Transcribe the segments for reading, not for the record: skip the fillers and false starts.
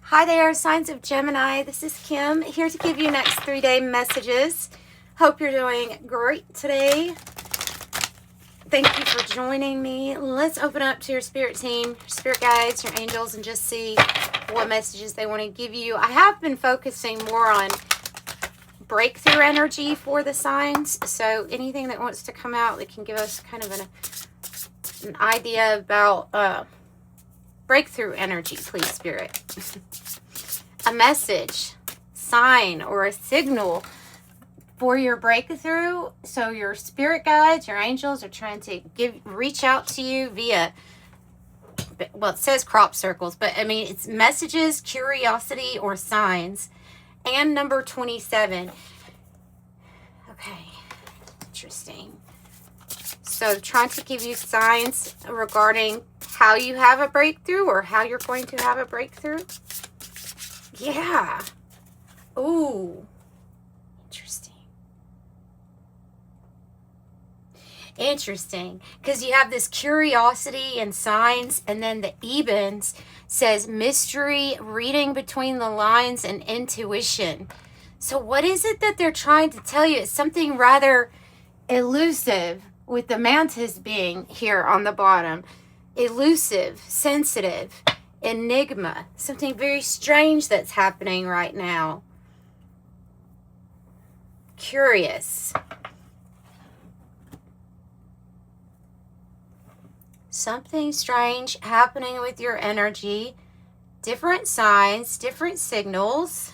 Hi there, signs of Gemini. This is Kim, here to give you next 3-day messages. Hope you're doing great today. Thank you for joining me. Let's open up to your spirit team, your spirit guides, your angels, and just see what messages they want to give you. I have been focusing more on breakthrough energy for the signs. So anything that wants to come out that can give us kind of an idea about breakthrough energy, please, Spirit. A message, sign, or a signal for your breakthrough. So your spirit guides, your angels are trying to reach out to you via, well, it says crop circles, but I mean, it's messages, curiosity, or signs. And number 27. Okay, interesting. So trying to give you signs regarding how you have a breakthrough or how you're going to have a breakthrough. Yeah. Ooh. Interesting. Interesting. Because you have this curiosity and signs, and then the Ebens says mystery, reading between the lines, and intuition. So what is it that they're trying to tell you? It's something rather elusive, with the mantis being here on the bottom. Elusive, sensitive, enigma. Something very strange that's happening right now. Curious. Something strange happening with your energy. Different signs, different signals.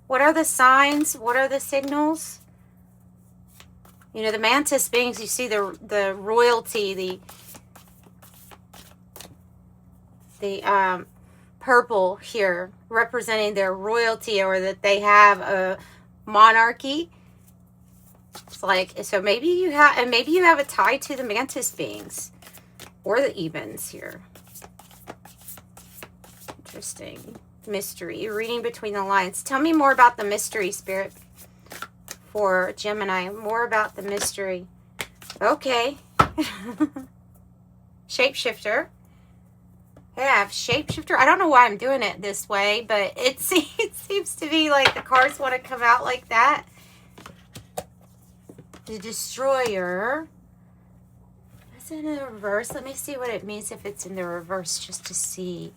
What are the signs? What are the signals? You know, the mantis beings, you see the royalty, the purple here representing their royalty, or that they have a monarchy. It's like, so maybe you have a tie to the mantis beings or the Ebens here. Interesting. Mystery. Reading between the lines. Tell me more about the mystery, Spirit, for Gemini. More about the mystery. Okay. Shapeshifter. Yeah, shapeshifter. I don't know why I'm doing it this way, but it seems to be like the cards want to come out like that. The destroyer. Is it in the reverse? Let me see what it means if it's in the reverse, just to see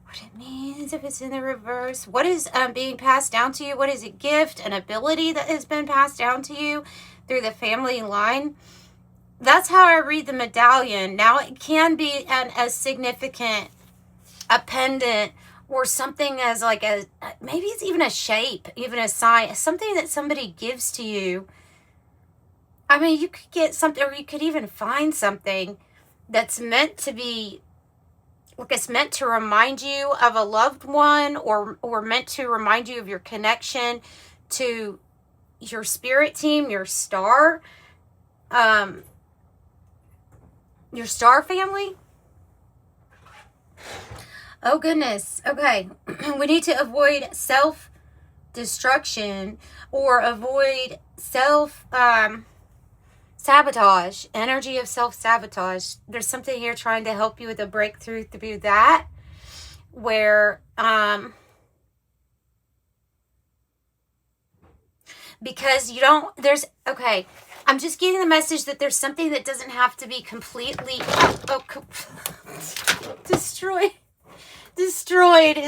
what it means if it's in the reverse. What is being passed down to you? What is a gift, an ability that has been passed down to you through the family line? That's how I read the medallion. Now it can be as significant, a pendant, or something as like maybe it's even a shape, even a sign, something that somebody gives to you. I mean, you could get something, or you could even find something that's meant to be, like, it's meant to remind you of a loved one, or meant to remind you of your connection to your spirit team, your star family. Oh goodness. Okay. We need to avoid self-destruction, or avoid sabotage, energy of self-sabotage. There's something here trying to help you with a breakthrough through that, where because you don't, okay, I'm just getting the message that there's something that doesn't have to be completely destroyed is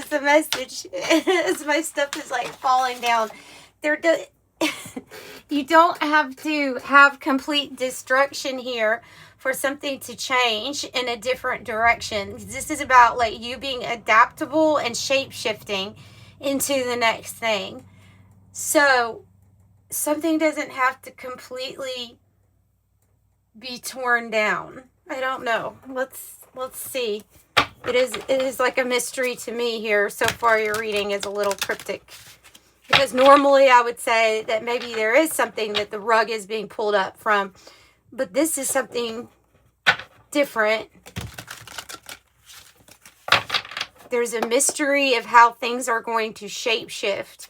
the message. As my stuff is like falling down, you don't have to have complete destruction here for something to change in a different direction. This is about like you being adaptable and shape-shifting into the next thing. So something doesn't have to completely be torn down. I don't know. Let's see. It is like a mystery to me here. So far your reading is a little cryptic, because normally I would say that maybe there is something that the rug is being pulled up from, but this is something different. There's a mystery of how things are going to shape-shift.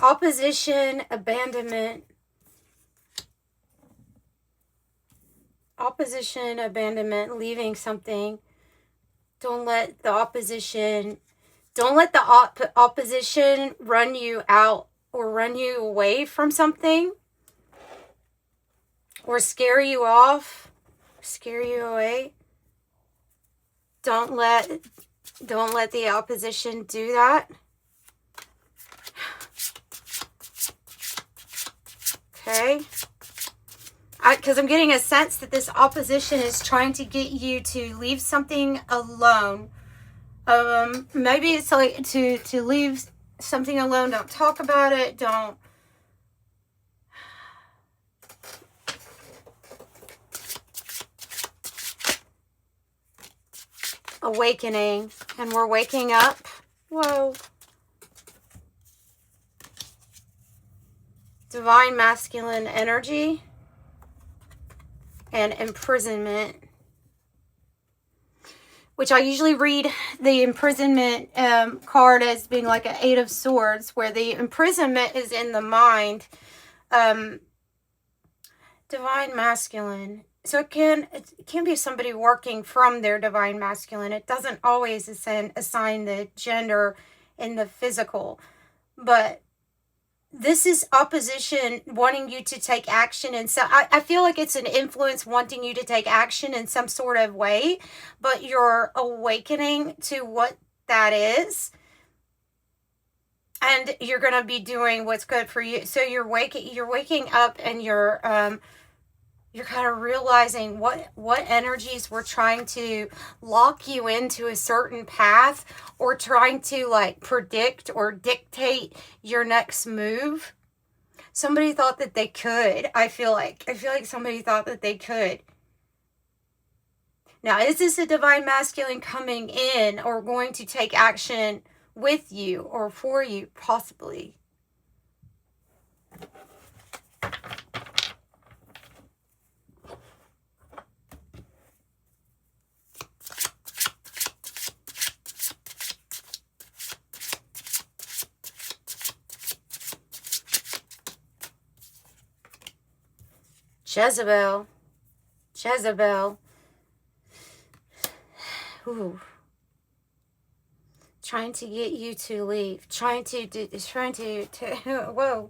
Opposition, abandonment. opposition, abandonment, leaving something. Don't let the opposition run you out or run you away from something or scare you off, scare you away. Don't let the opposition do that. Okay? Because I'm getting a sense that this opposition is trying to get you to leave something alone. Maybe it's like to leave something alone. Don't talk about it. Don't. Awakening. And we're waking up. Whoa. Divine masculine energy. And imprisonment, which I usually read the imprisonment card as being like an 8 of Swords, where the imprisonment is in the mind. Divine masculine. So it can be somebody working from their divine masculine. It doesn't always assign the gender in the physical, but this is opposition wanting you to take action. And so I feel like it's an influence wanting you to take action in some sort of way, but you're awakening to what that is. And you're going to be doing what's good for you. So you're waking up and you're kind of realizing what energies were trying to lock you into a certain path or trying to like predict or dictate your next move. Somebody thought that they could. I feel like somebody thought that they could. Now, is this a divine masculine coming in or going to take action with you or for you? Possibly. Jezebel. Ooh. Trying to get you to leave. Trying to whoa.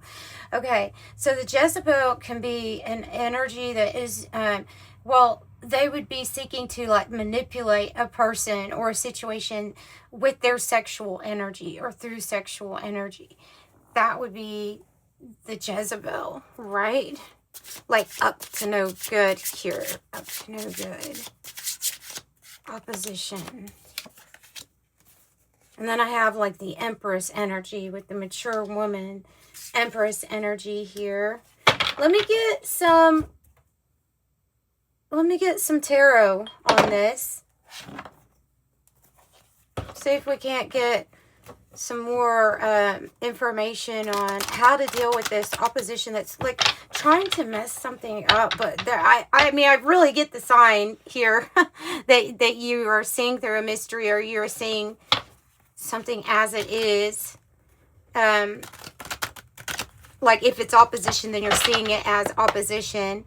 Okay. So the Jezebel can be an energy that is, they would be seeking to like manipulate a person or a situation with their sexual energy or through sexual energy. That would be the Jezebel, right? Like up to no good here. Up to no good. Opposition. And then I have like the Empress energy with the mature woman. Empress energy here. Let me get some tarot on this. See if we can't get some more information on how to deal with this opposition that's like trying to mess something up. But there, I mean, I really get the sign here that you are seeing through a mystery, or you're seeing something as it is. Like if it's opposition, then you're seeing it as opposition.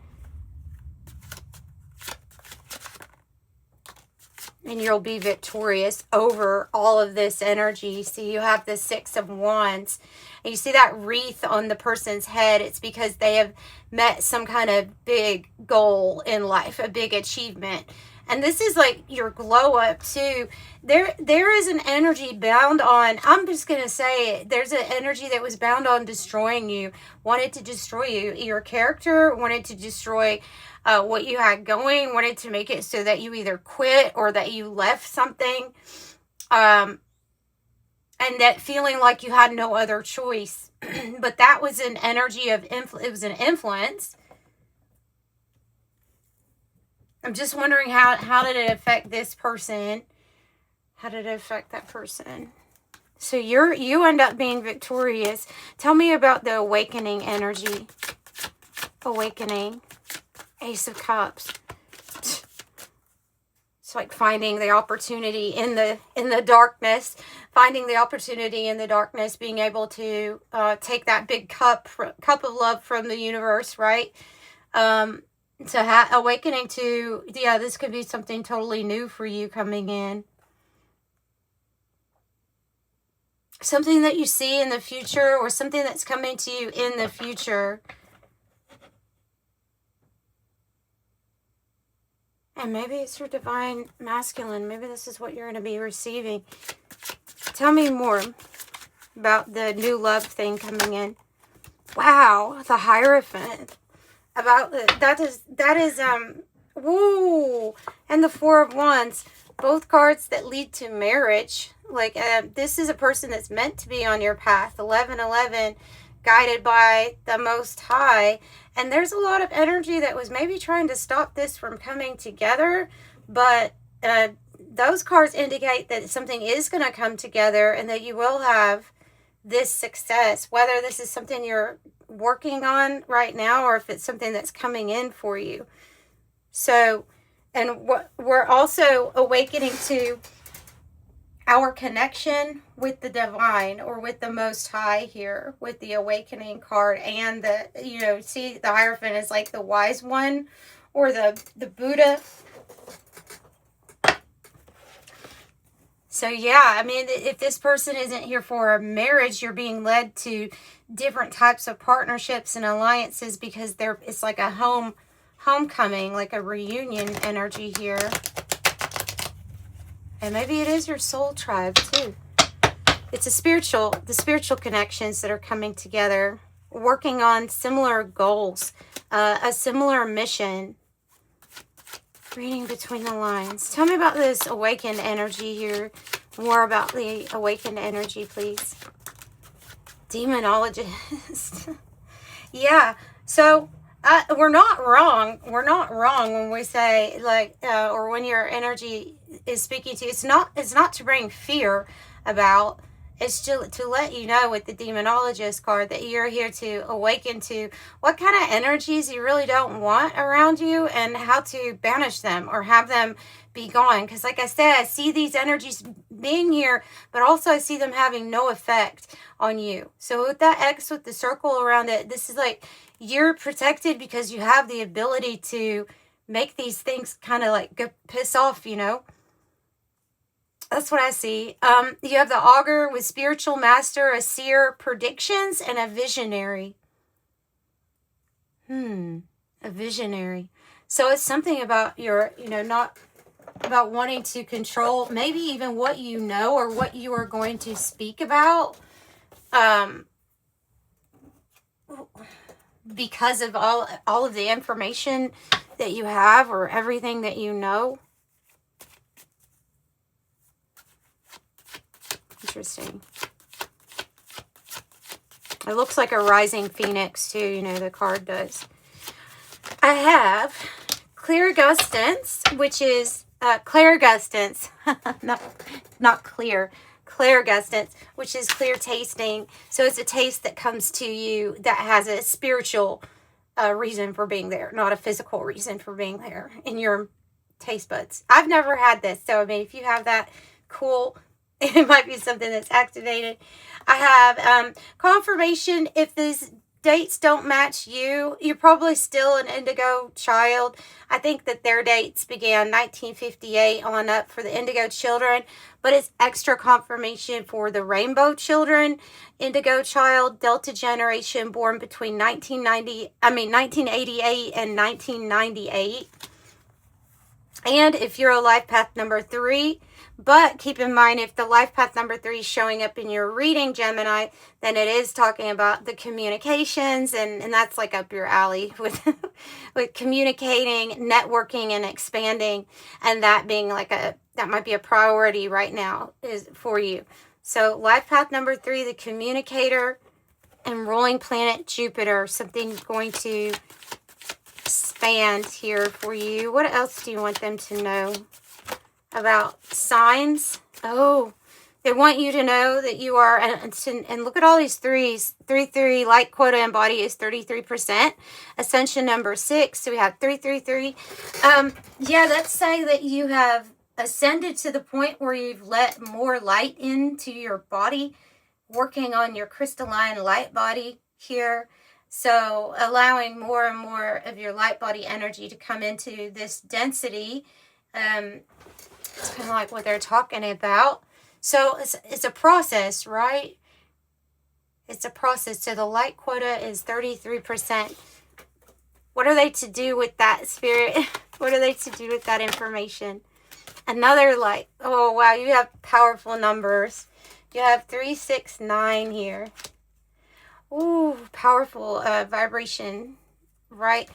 And you'll be victorious over all of this energy. See, you have the 6 of Wands. And you see that wreath on the person's head. It's because they have met some kind of big goal in life, a big achievement. And this is like your glow up too. There is an energy bound on, I'm just going to say it, there's an energy that was bound on destroying you, wanted to destroy you. Your character wanted to destroy what you had going, wanted to make it so that you either quit or that you left something. And that feeling like you had no other choice. But that was an energy of, it was an influence. I'm just wondering how did it affect this person? How did it affect that person? So you end up being victorious. Tell me about the awakening energy. Awakening. Ace of Cups. It's like finding the opportunity in the darkness. Finding the opportunity in the darkness. Being able to take that big cup of love from the universe, right? to awakening to, yeah, this could be something totally new for you coming in. Something that you see in the future, or something that's coming to you in the future. And maybe it's your divine masculine. Maybe this is what you're going to be receiving. Tell me more about the new love thing coming in. Wow, the Hierophant. About that is woo, and the Four of Wands. Both cards that lead to marriage. Like, this is a person that's meant to be on your path. 1111, guided by the Most High. And there's a lot of energy that was maybe trying to stop this from coming together. But those cards indicate that something is going to come together and that you will have this success. Whether this is something you're working on right now or if it's something that's coming in for you. So, and what we're also awakening to our connection with the divine, or with the Most High here, with the awakening card. And the, you know, see, the Hierophant is like the wise one, or the Buddha. So yeah, I mean, if this person isn't here for a marriage, you're being led to different types of partnerships and alliances, because it's like a homecoming, like a reunion energy here. And maybe it is your soul tribe too. It's the spiritual connections that are coming together, working on similar goals, a similar mission. Reading between the lines. Tell me about this awakened energy here. More about the awakened energy, please. Demonologist. Yeah. So we're not wrong. We're not wrong when we say, like, or when your energy is speaking to you. It's not to bring fear about. It's to let you know with the Demonologist card that you're here to awaken to what kind of energies you really don't want around you, and how to banish them or have them be gone. Because like I said, I see these energies being here, but also I see them having no effect on you. So with that X with the circle around it, this is like you're protected because you have the ability to make these things kind of like go piss off, you know. That's what I see. You have the Augur with spiritual master, a seer, predictions, and a visionary. A visionary. So it's something about your, not about wanting to control, maybe even what you know or what you are going to speak about. Because of all of the information that you have, or everything that you know. Interesting. It looks like a rising phoenix too, the card does. I have clairgustance, which is clairgustance, not clear. Clairgustance, which is clear tasting. So it's a taste that comes to you that has a spiritual reason for being there, not a physical reason for being there in your taste buds. I've never had this, so I mean, if you have that, cool. It might be something that's activated. I have confirmation. If these dates don't match you, you're probably still an indigo child. I think that their dates began 1958 on up for the indigo children, but it's extra confirmation for the rainbow children, indigo child, Delta generation, born between 1988 and 1998. And if you're a life path number 3, but keep in mind, if the life path number 3 is showing up in your reading, Gemini, then it is talking about the communications, and that's like up your alley with with communicating, networking, and expanding, and that being like that might be a priority right now is for you. So life path number 3, the communicator, and ruling planet Jupiter, something going to expand here for you. What else do you want them to know about signs? Oh, they want you to know that you are, and look at all these threes. 3 light quota and body is 33%. Ascension number 6, so we have 333. Yeah, let's say that you have ascended to the point where you've let more light into your body, working on your crystalline light body here. So allowing more and more of your light body energy to come into this density. It's kind of like what they're talking about. So it's a process, right? It's a process. So the light quota is 33%. What are they to do with that, Spirit? What are they to do with that information? Another light. Oh, wow. You have powerful numbers. You have 369 here. Ooh, powerful vibration, right?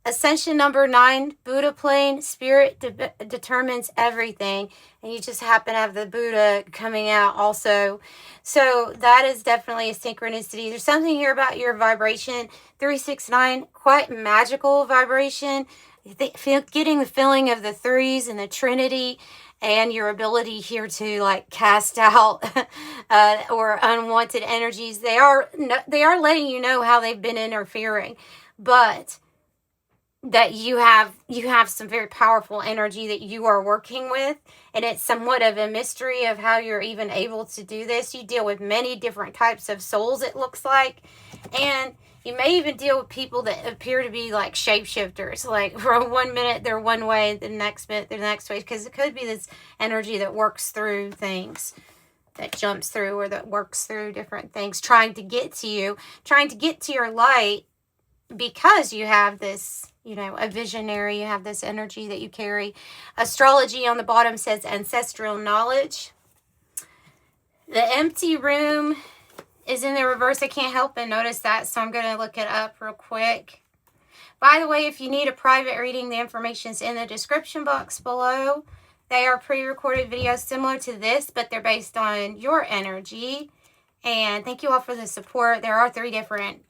Ascension number 9, Buddha plane, spirit determines everything. And you just happen to have the Buddha coming out also. So that is definitely a synchronicity. There's something here about your vibration. 369, quite magical vibration. Getting the feeling of the threes and the Trinity, and your ability here to like cast out or unwanted energies. They are letting you know how they've been interfering, but that you have some very powerful energy that you are working with, and it's somewhat of a mystery of how you're even able to do this. You deal with many different types of souls, it looks like, and you may even deal with people that appear to be like shapeshifters. Like for 1 minute they're one way, the next minute they're the next way, because it could be this energy that works through things, that jumps through or that works through different things, trying to get to you, trying to get to your light, because you have this, you know, a visionary, you have this energy that you carry. Astrology on the bottom says ancestral knowledge. The empty room is in the reverse. I can't help but notice that, so I'm going to look it up real quick. By the way, if you need a private reading, the information's in the description box below. They are pre-recorded videos similar to this, but they're based on your energy. And thank you all for the support. There are 3 different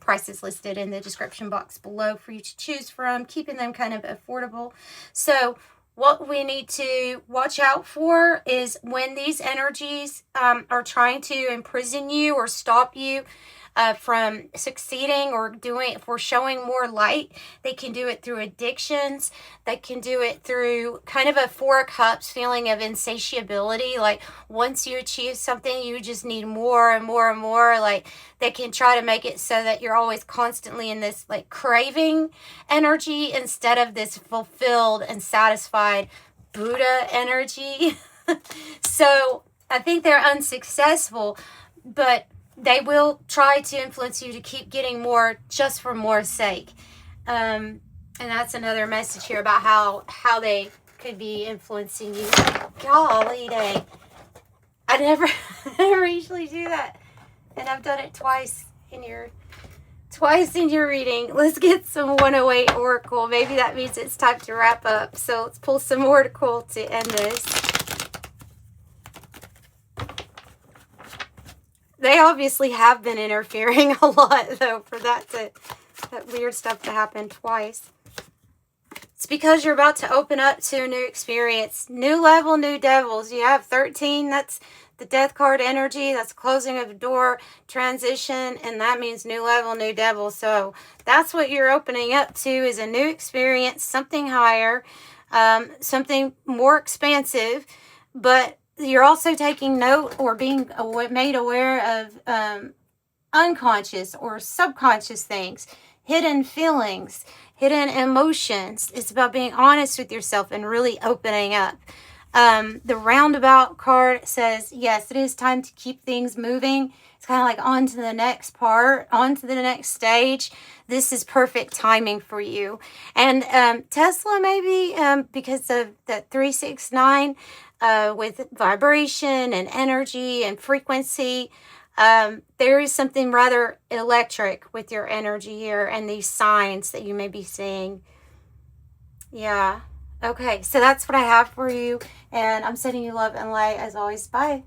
prices listed in the description box below for you to choose from, keeping them kind of affordable. So what we need to watch out for is when these energies are trying to imprison you or stop you from succeeding or showing more light. They can do it through addictions. They can do it through kind of a 4 of Cups feeling of insatiability. Like once you achieve something, you just need more and more and more. Like they can try to make it so that you're always constantly in this like craving energy instead of this fulfilled and satisfied Buddha energy. So I think they're unsuccessful, but they will try to influence you to keep getting more just for more's sake. And that's another message here about how they could be influencing you. Golly dang. I never usually do that. And I've done it twice in your reading. Let's get some 108 Oracle. Maybe that means it's time to wrap up. So let's pull some Oracle to end this. They obviously have been interfering a lot, though, for that weird stuff to happen twice. It's because you're about to open up to a new experience. New level, new devils. You have 13. That's the death card energy. That's closing of a door, transition, and that means new level, new devil. So that's what you're opening up to, is a new experience, something higher, something more expansive, but you're also taking note or being made aware of unconscious or subconscious things, hidden feelings, hidden emotions. It's about being honest with yourself and really opening up. The roundabout card says, yes, it is time to keep things moving. It's kind of like on to the next part, on to the next stage. This is perfect timing for you. And Tesla, maybe because of that 369, with vibration and energy and frequency, there is something rather electric with your energy here and these signs that you may be seeing. Yeah. Okay, so that's what I have for you, and I'm sending you love and light as always. Bye.